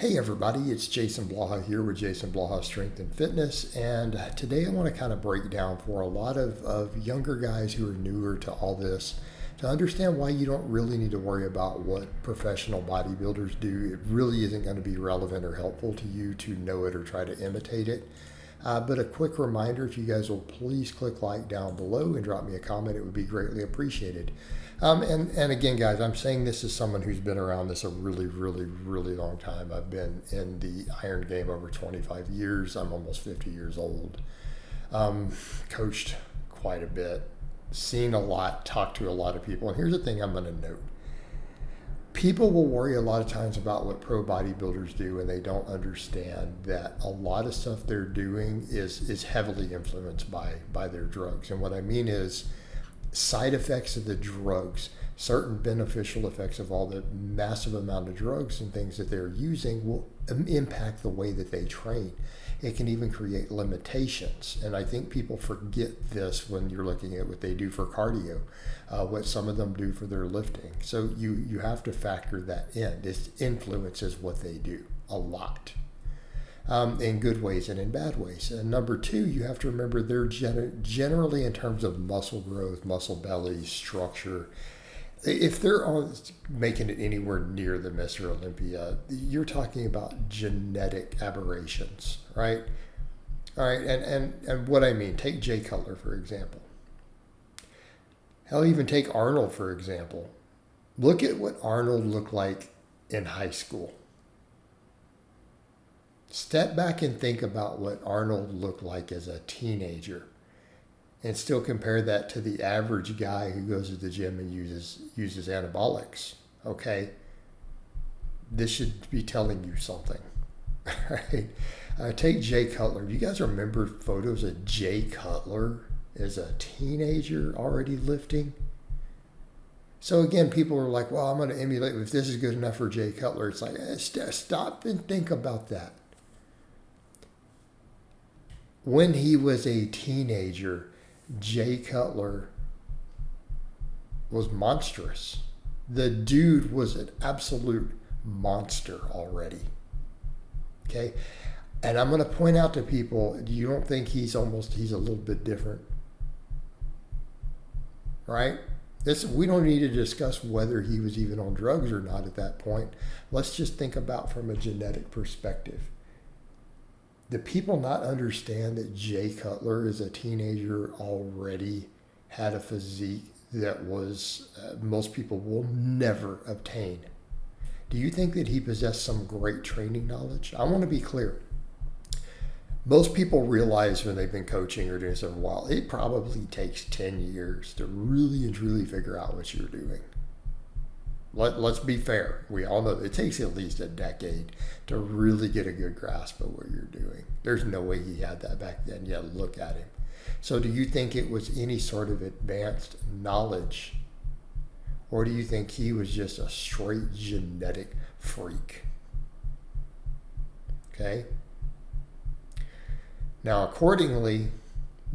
Hey everybody, it's Jason Blaha here with Jason Blaha Strength and Fitness, and today I want to kind of break down for a lot of younger guys who are newer to all this to understand why you don't really need to worry about what professional bodybuilders do. It really isn't going to be relevant or helpful to you to know it or try to imitate it. But a quick reminder, if you guys will please click like down below and drop me a comment, it would be greatly appreciated. And again, guys, I'm saying this as someone who's been around this a really long time. I've been in the iron game over 25 years. I'm almost 50 years old. Coached quite a bit, seen a lot, talked to a lot of people. And here's the thing I'm going to note. People will worry a lot of times about what pro bodybuilders do, and they don't understand that a lot of stuff they're doing is heavily influenced by their drugs. And what I mean is side effects of the drugs, certain beneficial effects of all the massive amount of drugs and things that they're using will impact the way that they train. It can even create limitations. And I think people forget this when you're looking at what they do for cardio, what some of them do for their lifting. So you have to factor that in. This influences what they do a lot. In good ways and in bad ways. And number two, you have to remember they're generally in terms of muscle growth, muscle belly, structure. If they're making it anywhere near the Mr. Olympia, you're talking about genetic aberrations, right? All right, and what I mean, take Jay Cutler, for example. Hell, even take Arnold, for example. Look at what Arnold looked like in high school. Step back and think about what Arnold looked like as a teenager and still compare that to the average guy who goes to the gym and uses anabolics, okay? This should be telling you something, right? Take Jay Cutler. Do you guys remember photos of Jay Cutler as a teenager already lifting? So again, people are like, well, I'm going to emulate. If this is good enough for Jay Cutler, it's like, stop and think about that. When he was a teenager, Jay Cutler was monstrous. The dude was an absolute monster already. Okay? And I'm going to point out to people, you don't think he's a little bit different? Right? We don't need to discuss whether he was even on drugs or not at that point. Let's just think about from a genetic perspective. Do people not understand that Jay Cutler as a teenager already had a physique that was most people will never obtain? Do you think that he possessed some great training knowledge? I want to be clear. Most people realize when they've been coaching or doing something a while, it probably takes 10 years to really and truly figure out what you're doing. Let's be fair. We all know it takes at least a decade to really get a good grasp of what you're doing. There's no way he had that back then. Yeah, look at him. So do you think it was any sort of advanced knowledge? Or do you think he was just a straight genetic freak? Okay? Now, accordingly,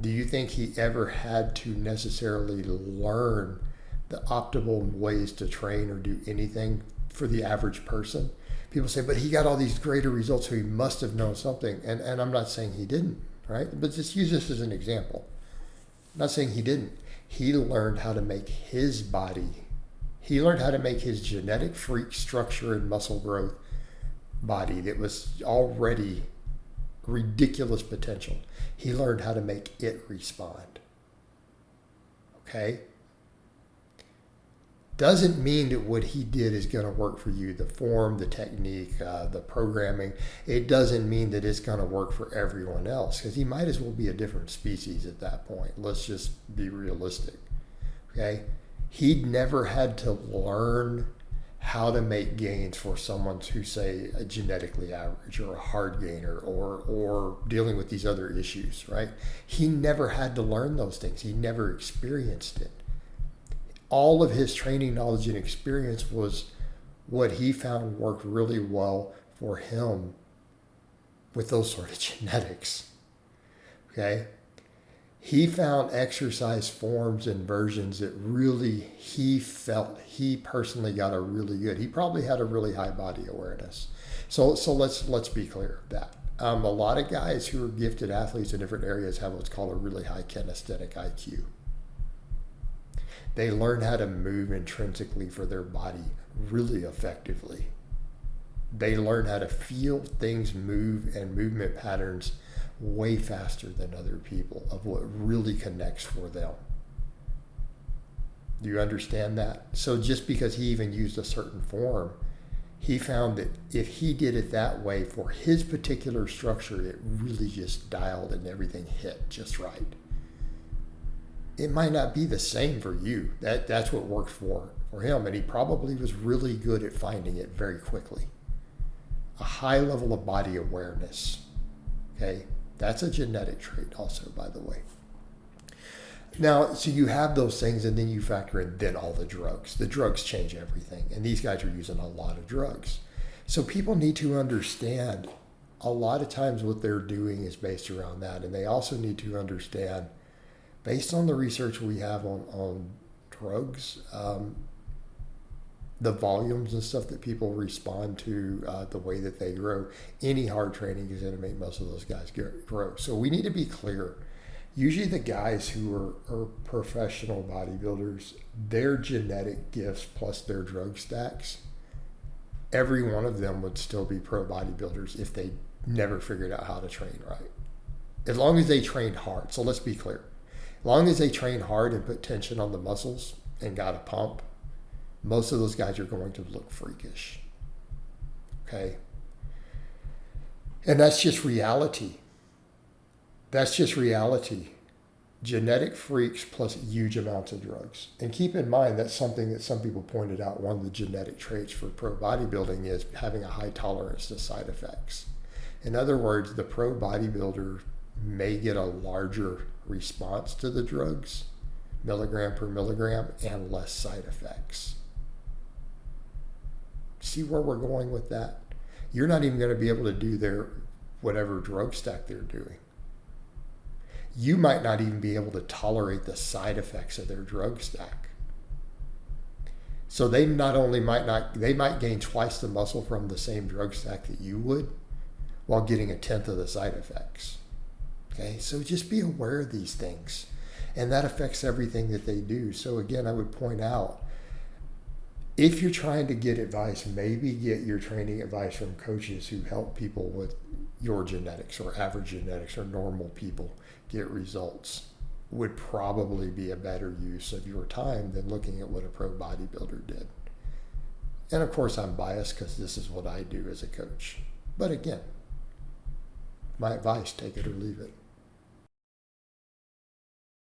do you think he ever had to necessarily learn the optimal ways to train or do anything for the average person? People say, but he got all these greater results, so he must have known something. And I'm not saying he didn't, right? But just use this as an example. I'm not saying he didn't. He learned how to make his body. He learned how to make his genetic freak structure and muscle growth body that was already ridiculous potential. He learned how to make it respond. Okay? Doesn't mean that what he did is going to work for you. The form, the technique, the programming. It doesn't mean that it's going to work for everyone else, because he might as well be a different species at that point. Let's just be realistic. Okay? He'd never had to learn how to make gains for someone who's, say, a genetically average or a hard gainer or dealing with these other issues, right? He never had to learn those things. He never experienced it. All of his training knowledge and experience was what he found worked really well for him with those sort of genetics. Okay? He found exercise forms and versions that really he felt he personally got a really good. He probably had a really high body awareness. So let's be clear of that. A lot of guys who are gifted athletes in different areas have what's called a really high kinesthetic IQ. They learn how to move intrinsically for their body really effectively. They learn how to feel things move and movement patterns way faster than other people of what really connects for them. Do you understand that? So just because he even used a certain form, he found that if he did it that way for his particular structure, it really just dialed and everything hit just right. It might not be the same for you. That's what worked for him, and he probably was really good at finding it very quickly. A high level of body awareness. Okay, that's a genetic trait also, by the way. Now, so you have those things, and then you factor in then all the drugs. The drugs change everything, and these guys are using a lot of drugs. So people need to understand a lot of times what they're doing is based around that, and they also need to understand, based on the research we have on drugs, the volumes and stuff that people respond to, the way that they grow. Any hard training is going to make most of those guys grow. So we need to be clear. Usually the guys who are professional bodybuilders, their genetic gifts plus their drug stacks, every one of them would still be pro bodybuilders if they never figured out how to train right. As long as they trained hard. So let's be clear. As long as they train hard and put tension on the muscles and got a pump, most of those guys are going to look freakish. Okay? And that's just reality. That's just reality. Genetic freaks plus huge amounts of drugs. And keep in mind, that's something that some people pointed out. One of the genetic traits for pro bodybuilding is having a high tolerance to side effects. In other words, the pro bodybuilder may get a larger response to the drugs, milligram per milligram, and less side effects. See where we're going with that? You're not even going to be able to do their whatever drug stack they're doing. You might not even be able to tolerate the side effects of their drug stack. So they might gain twice the muscle from the same drug stack that you would, while getting 1/10 of the side effects. Okay, so just be aware of these things, and that affects everything that they do. So again, I would point out, if you're trying to get advice, maybe get your training advice from coaches who help people with your genetics or average genetics or normal people get results. Would probably be a better use of your time than looking at what a pro bodybuilder did. And of course I'm biased because this is what I do as a coach. But again, my advice, take it or leave it.